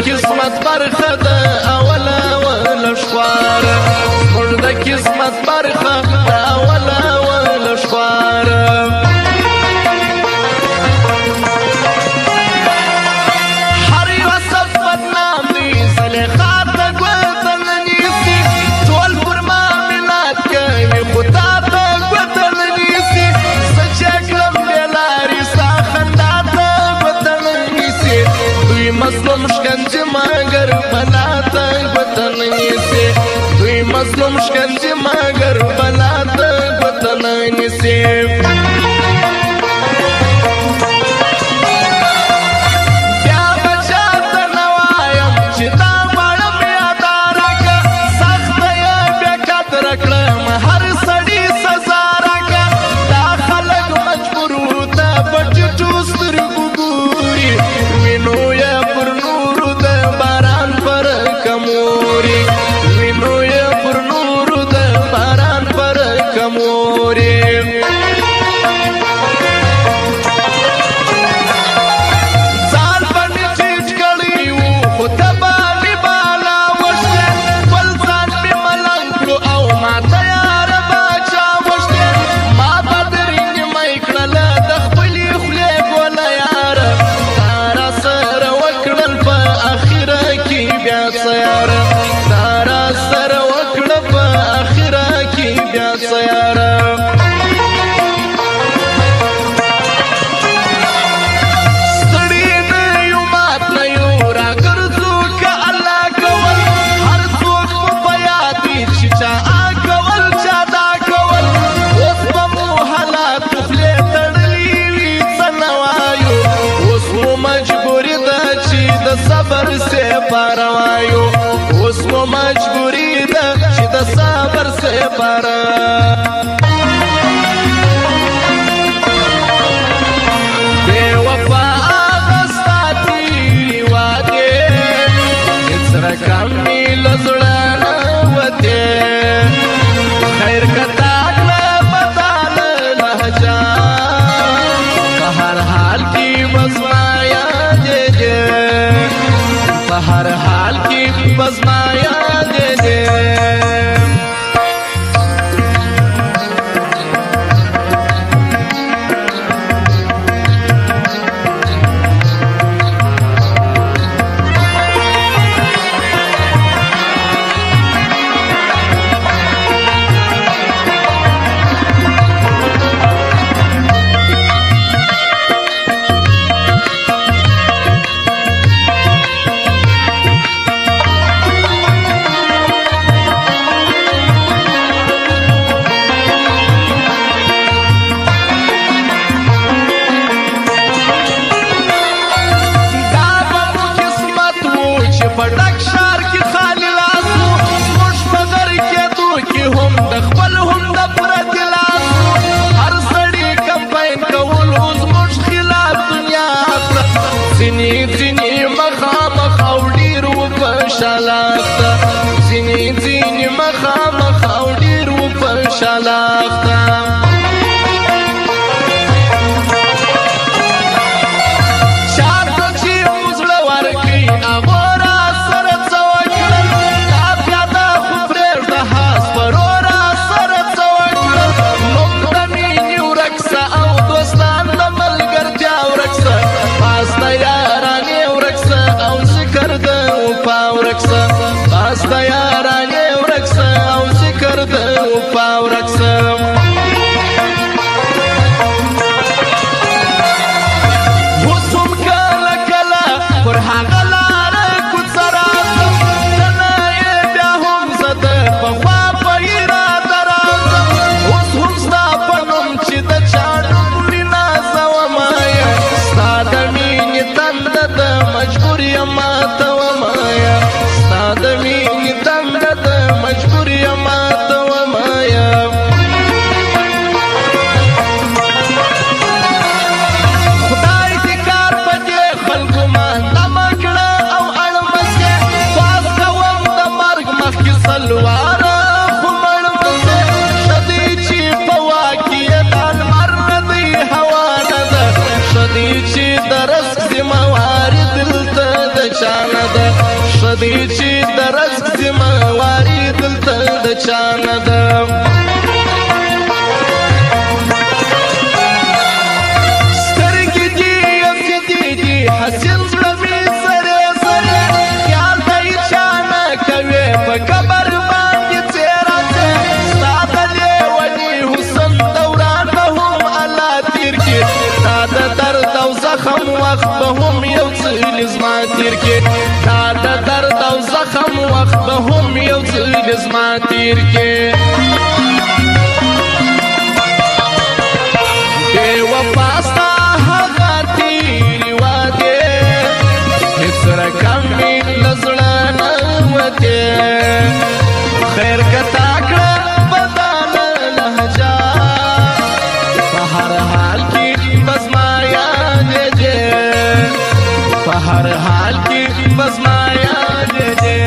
قسمت برخه ده اوله ولشخواره زموږ د قسمت برخه ده اوله ولشخواره هر یو صفت نام دی زلیخا ته ګوته نه نیسي ټول پر ما مینات کوي خو تا ته ګوته نه نیسي زه چې کړم بې لارې ستا خندا ته ګوته نه نیسي دوی مظلوم شکنجې مګر بلا ته ګوته نه نیسي دوی مظلوم شکنجې مګر بلا ته ګوته نه نیسي صبر سے پروایو اوس مو مجبوری ده چې د صبر سے پرا بے وفا غستاتی واده هیڅ رقم می لزړه وته خیر کتا بدل لهجا په هر حال کې مزمایا हर हाल की बस माया दे दे پټک شار کې خالی لاسو زموږ په غر کېدو کې هم د خپل هم د پردي لاسو هر سړي کمپاین کولو زموږ خلاف دنیا ځینې ځینې مخامخ او ډېر و په شلاخته ځینې ځینې مخامخ او ډېر و په شلاخته باستا یارانې ورکسه او ذکر د وفا ورکسه اوس هم کله کله پر هغه لاره کوڅه راځم ته نه یې بیا هم زه د پخوا په اراده راځم اوس هم ستا په نوم چې د چا نوم مې نازومه ستا د مینې تنده ده مجبور یم ماتومه د مینې تنده ده مجبور یم ماتومه خدای دې کار په دې خلکو مندمه کړه او اړمسې باز کوم د مرګ مخکې سلواره خو مړمسې ښه دی چې په واکې یې دا لمر نه دی هوا نه ده ښه دی چې د رزق ذمه واري دلته د چانه ده شدی چې د رزق ذمواري دلته د چانه ده سترګې دي یزدې دي حسین زړه مې سره سره خیال دی چانه کوي په قبر باندې څېره څه ستا د لیوني حسن دوران به هم الله تیر کړي تا د درد او زخم وخت به هم یو څه زما تیر کړي تا د درد او زخم وخت به هم یو څه زما تیر کړي بې وفا ستا هغه تېرې وعدې هېڅ رقم مې له زړه نه وتې خیر که تا کړه بدانه لهجه په هر حال کې به زما یادې دې په هر حال کې به زما یادې دې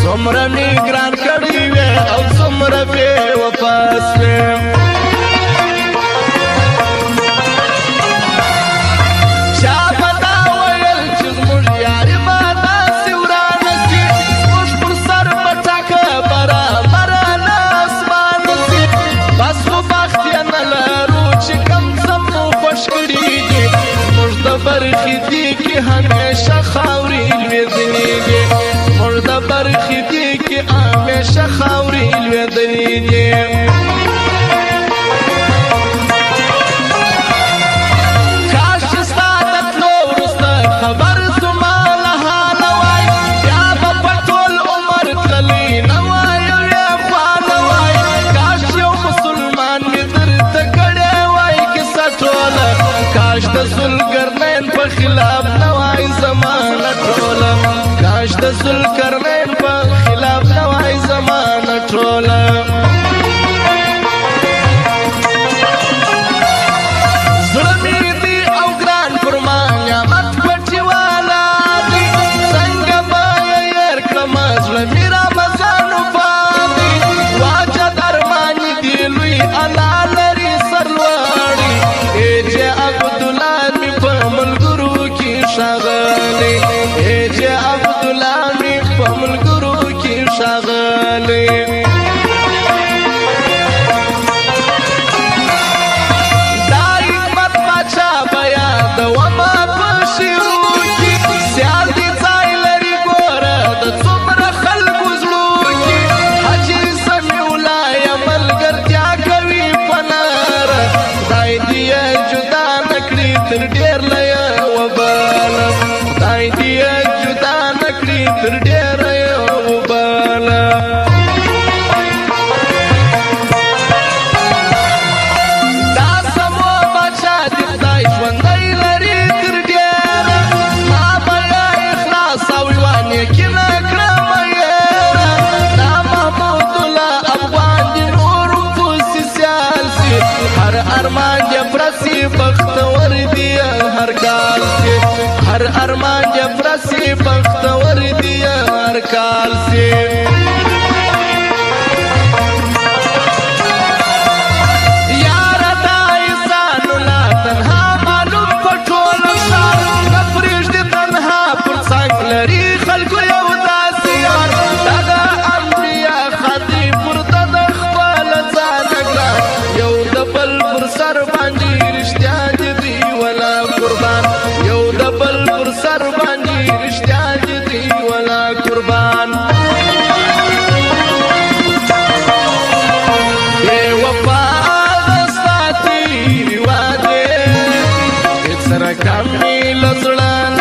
څومره مې ګران کړی وې او څومره بې وفا سوې چا به دا ویل چې زموږ یاري به داسې ورانه سي زموږ پر سر به ټاکه برابره له اسمانه سي بس خو بخت یې نه لرو چې کم څه مو خوښ کړي دي زموږ د برخې دي کې همیشه خاورې لوېدلې دي زموږ د برخې دي کې همیشه خاورې لوېدلې دي کاش چې ستا د تلو وروسته خبر زما له حاله وای بیا به په ټول عمر تللی نه وای او یې خوا نه وای کاش یو مسلمان مې درته کړې وای کیسه ټوله کاش د ذوالقرنین په خلاف نه وای زمانه ټوله کاش د ذوالقرنین په خلاف نه وای زمانه ټوله زړه مې دی او ګران پر ما نعمت پټي والا دی څنګه به یې هېر کړمه زړه مې رمضان وفادي واجه درمانې دي لوی الله لري سرلوړي ای چې عبدالله مې په ملګرو کې ښاغلی ای چې عبدالله مې په ملګرو کې هر ارمان جب رسی بختور دیا ہر کال سے یار دائی سانو لا تنہا معلوم پٹھول سار نفریش دی تنہا پر سانگ لری خلق یو داسی یار دادا انبیاء خاطی پر ددخ بالزانگا یو دبل پر سر بانجی رشتیا جدی ولا قربان یو دبل پر سر بانجی رشتیا جدی ولا قربان بے وفا دستا تیری وعدے اکسر کامی لزڑان